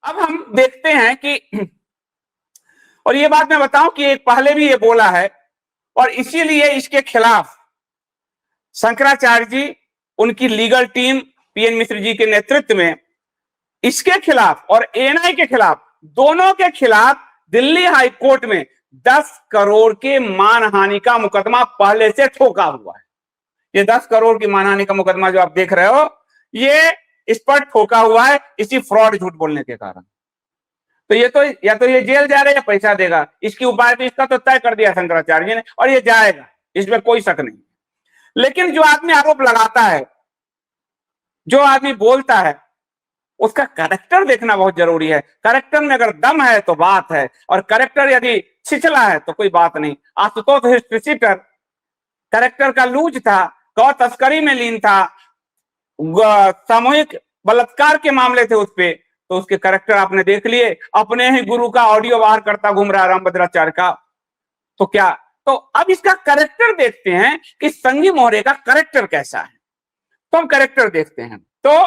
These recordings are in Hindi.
अब हम देखते हैं कि और ये बात मैं बताऊं कि एक पहले भी ये बोला है और इसीलिए इसके खिलाफ शंकराचार्य जी, उनकी legal team PN Mishra ji के नेतृत्व में इसके खिलाफ और एएनआई के खिलाफ, दोनों के खिलाफ दिल्ली हाई कोर्ट में 10 करोड़ के मानहानि का मुकदमा पहले से ठोका हुआ है। ये 10 करोड़ की मानहानि का मुकदमा जो आप देख रहे हो, ये इस पर ठोका हुआ है इसी फ्रॉड झूठ बोलने के कारण। तो ये तो या तो ये जेल जा रहा है या पैसा देगा, इसकी उपाय तो इसका तो तय कर दिया शंकराचार्य जी ने, और ये जाएगा, इसमें कोई शक नहीं। लेकिन जो आदमी आरोप लगाता है, जो आदमी बोलता है, उसका कैरेक्टर देखना बहुत जरूरी है। कैरेक्टर में अगर दम है तो बात है, और कैरेक्टर यदि छिछला है तो कोई बात नहीं। आशुतोष हिस्ट्रीशीटर कैरेक्टर का लूज था, गौ तस्करी में लीन था, सामूहिक बलात्कार के मामले थे उस पे, तो उसके कैरेक्टर आपने देख लिए। अपने ही गुरु का ऑडियो बाहर करता घूम रहा रामभद्राचार्य का, तो क्या, तो अब इसका कैरेक्टर देखते हैं कि संगी मोहरे का कैरेक्टर कैसा है। तो हम कैरेक्टर देखते हैं। तो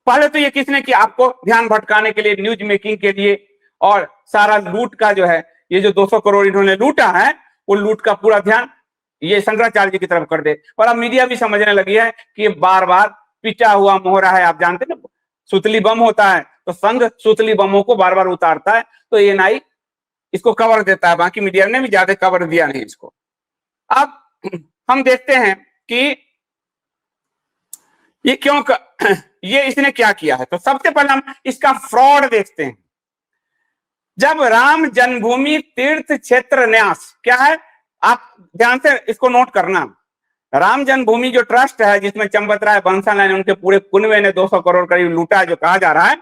पहले तो ये किसने किया, आपको ध्यान भटकाने के लिए, न्यूज मेकिंग के लिए, और सारा लूट का जो है, ये जो 200 करोड़ इन्होंने लूटा है, वो लूट का पूरा ध्यान ये शंकराचार्य जी की तरफ कर दे। और अब मीडिया भी समझने लगी है कि ये बार बार पिटा हुआ मोहरा है। आप जानते ना, सुतली बम होता है तो संघ सुतली बमों को बार बार उतारता है, तो एएनआई इसको कवर देता है, बाकी मीडिया ने भी ज्यादा कवर दिया नहीं इसको। अब हम देखते हैं कि ये क्यों ये इसने क्या किया है। तो सबसे पहले हम इसका फ्रॉड देखते हैं। जब राम जन्मभूमि तीर्थ क्षेत्र न्यास क्या है, आप ध्यान से इसको नोट करना। राम जन्मभूमि जो ट्रस्ट है, जिसमें चंपत राय बंसल ने उनके पूरे कुनबे ने 200 करोड़ करीब लूटा जो कहा जा रहा है,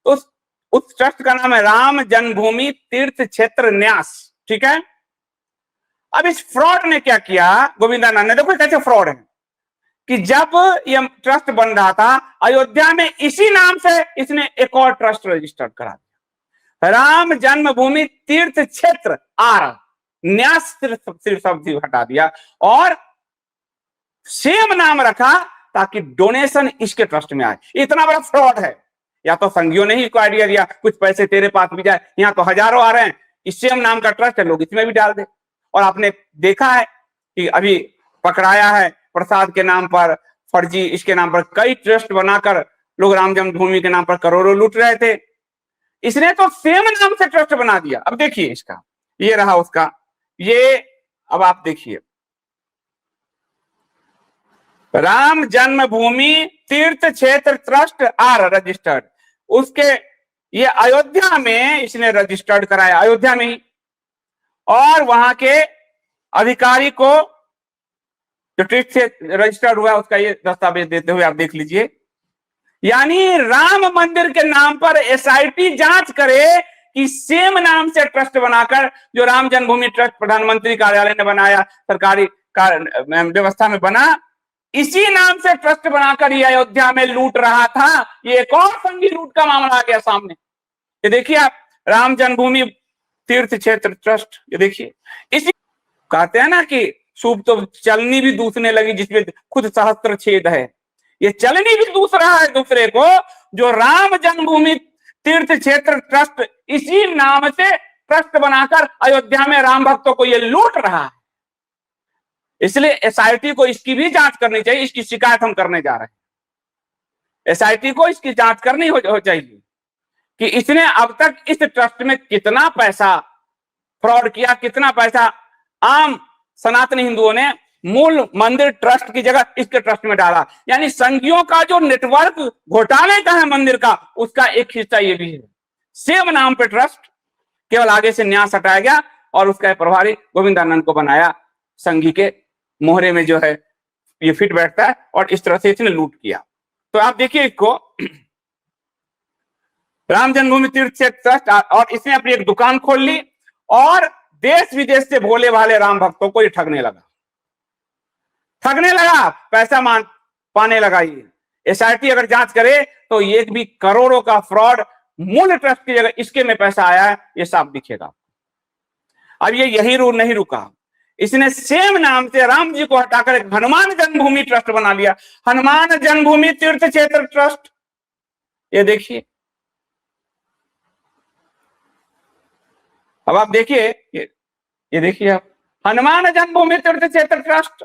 उस ट्रस्ट का नाम है राम जन्मभूमि तीर्थ क्षेत्र न्यास। ठीक है। अब इस फ्रॉड ने क्या किया, गोविंदानंद ने, देखो कैसे फ्रॉड है कि जब ये ट्रस्ट बन रहा था अयोध्या में, इसी नाम से इसने एक और ट्रस्ट रजिस्टर्ड करा दिया, राम जन्मभूमि तीर्थ क्षेत्र आर, न्यास सिर्फ शब्द हटा दिया और सेम नाम रखा ताकि डोनेशन इसके ट्रस्ट में आए। इतना बड़ा फ्रॉड है। या तो संघियों ने ही इसको आइडिया दिया, कुछ पैसे तेरे पास भी जाए, यहां तो हजारों आ रहे हैं, इस सेम नाम का ट्रस्ट है, लोग इसमें भी डाल दे। और आपने देखा है कि अभी पकड़ाया है प्रसाद के नाम पर, फर्जी इसके नाम पर कई ट्रस्ट बनाकर लोग राम जन्मभूमि के नाम पर करोड़ों लूट रहे थे। इसने तो सेम नाम से ट्रस्ट बना दिया। अब देखिए इसका, ये रहा उसका, ये अब आप देखिए, राम जन्मभूमि तीर्थ क्षेत्र ट्रस्ट आर रजिस्टर्ड, उसके ये अयोध्या में इसने रजिस्टर्ड कराया, अयोध्या में ही, और वहां के अधिकारी को जो ट्रस्ट से रजिस्टर्ड हुआ उसका ये दस्तावेज देते हुए आप देख लीजिए। यानी राम मंदिर के नाम पर एसआईटी जांच करे कि सेम नाम से ट्रस्ट बनाकर, जो राम जन्मभूमि ट्रस्ट प्रधानमंत्री कार्यालय ने बनाया, सरकारी व्यवस्था में बना, इसी नाम से ट्रस्ट बनाकर ये अयोध्या में लूट रहा था। ये एक और संघी लूट का मामला आ गया सामने। ये देखिए आप, राम जन्मभूमि तीर्थ क्षेत्र ट्रस्ट, ये देखिए। इसी कहते हैं ना कि सूप तो चलनी भी दूसने लगी जिसमें खुद सहस्त्र छेद है, ये चलनी भी दूस रहा है दूसरे को, जो राम जन्मभूमि तीर्थ क्षेत्र ट्रस्ट इसी नाम से ट्रस्ट बनाकर अयोध्या में राम भक्तों को ये लूट रहा है। इसलिए एसआईटी को इसकी भी जांच करनी चाहिए। इसकी शिकायत हम करने जा रहे हैं। एसआईटी को इसकी जांच करनी हो चाहिए कि इसने अब तक इस ट्रस्ट में कितना पैसा फ्रॉड किया, कितना पैसा आम सनातनी हिंदुओं ने मूल मंदिर ट्रस्ट की जगह इसके ट्रस्ट में डाला। यानी संघियों का जो नेटवर्क घोटाले का है मंदिर का, उसका एक हिस्सा ये भी है। सेम नाम पे ट्रस्ट, केवल आगे से न्यास हटाया गया और उसका प्रभारी गोविंदानंद को बनाया। संघी के मोहरे में जो है ये फिट बैठता है, और इस तरह से इसने लूट किया। तो आप देखिए इसको, राम जन्मभूमि तीर्थ क्षेत्र ट्रस्ट, और इसने अपनी एक दुकान खोल ली और देश विदेश से भोले भाले राम भक्तों को ये ठगने लगा, पैसा पाने लगा। ये एसआईटी अगर जांच करे तो ये भी करोड़ों का फ्रॉड मूल ट्रस्ट की जगह इसके में पैसा आया है, ये साफ दिखेगा। अब ये यही रूल नहीं रुका, इसने सेम नाम से राम जी को हटाकर एक हनुमान जन्मभूमि ट्रस्ट बना लिया, हनुमान जन्मभूमि तीर्थ क्षेत्र ट्रस्ट। ये देखिए, अब आप देखिए, ये देखिए आप, हनुमान जन्मभूमि तीर्थ क्षेत्र ट्रस्ट,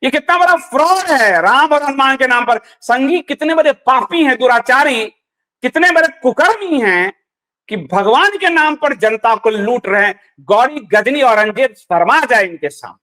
ये कितना बड़ा फ्रॉड है राम और हनुमान के नाम पर। संघी कितने बड़े पापी हैं, दुराचारी, कितने बड़े कुकर्मी हैं कि भगवान के नाम पर जनता को लूट रहे हैं। गौरी, गजनी, औरंगजेब शर्मा जाए इनके सामने।